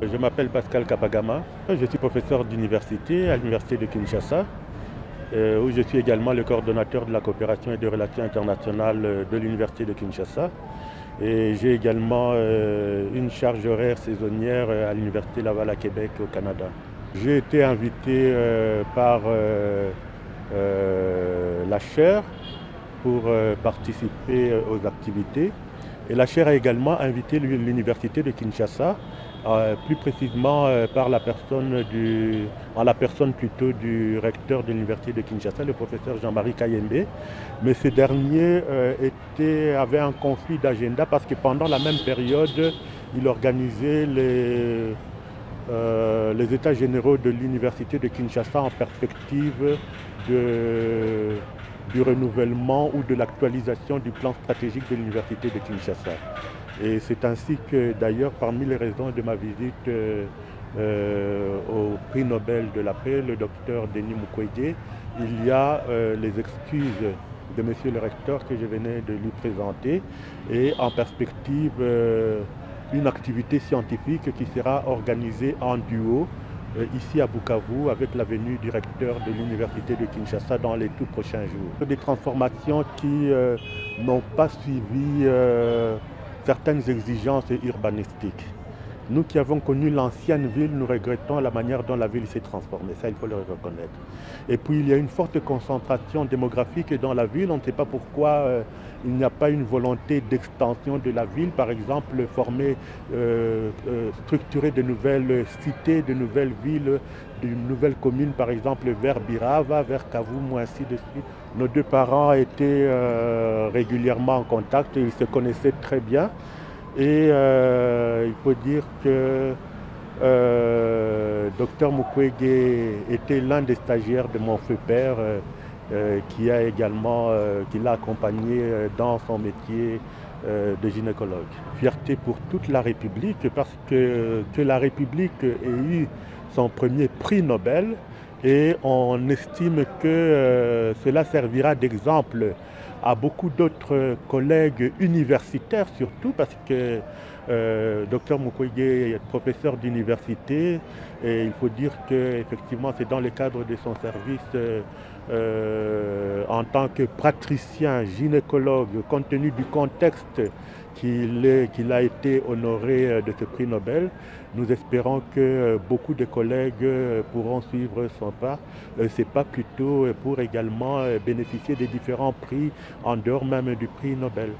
Je m'appelle Pascal Kapagama, je suis professeur d'université à l'université de Kinshasa, où je suis également le coordonnateur de la coopération et des relations internationales de l'université de Kinshasa. Et j'ai également une charge horaire saisonnière à l'université Laval à Québec au Canada. J'ai été invité par la chaire pour participer aux activités. Et la chaire a également invité l'université de Kinshasa, plus précisément en la personne plutôt du recteur de l'université de Kinshasa, le professeur Jean-Marie Kayembe. Mais ce dernier avait un conflit d'agenda parce que pendant la même période, il organisait les états généraux de l'université de Kinshasa en perspective du renouvellement ou de l'actualisation du plan stratégique de l'université de Kinshasa. Et c'est ainsi que d'ailleurs parmi les raisons de ma visite au prix Nobel de la paix, le docteur Denis Mukwege, il y a les excuses de monsieur le recteur que je venais de lui présenter et en perspective une activité scientifique qui sera organisée en duo ici à Bukavu avec la venue du recteur de l'université de Kinshasa dans les tout prochains jours. Des transformations qui n'ont pas suivi certaines exigences urbanistiques. Nous qui avons connu l'ancienne ville, nous regrettons la manière dont la ville s'est transformée, ça il faut le reconnaître. Et puis il y a une forte concentration démographique dans la ville, on ne sait pas pourquoi il n'y a pas une volonté d'extension de la ville, par exemple structurer de nouvelles cités, de nouvelles villes, de nouvelles communes, par exemple vers Birava, vers Kavumu, ainsi de suite. Nos deux parents étaient régulièrement en contact, ils se connaissaient très bien. Et il faut dire que Dr Mukwege était l'un des stagiaires de mon feu père qui l'a accompagné dans son métier de gynécologue. Fierté pour toute la République parce que la République ait eu son premier prix Nobel et on estime que cela servira d'exemple à beaucoup d'autres collègues universitaires surtout parce que Dr Mukwege est professeur d'université et il faut dire qu'effectivement c'est dans le cadre de son service en tant que praticien gynécologue compte tenu du contexte qu'il a été honoré de ce prix Nobel. Nous espérons que beaucoup de collègues pourront suivre son pas. C'est pas plutôt pour également bénéficier des différents prix en dehors même du prix Nobel.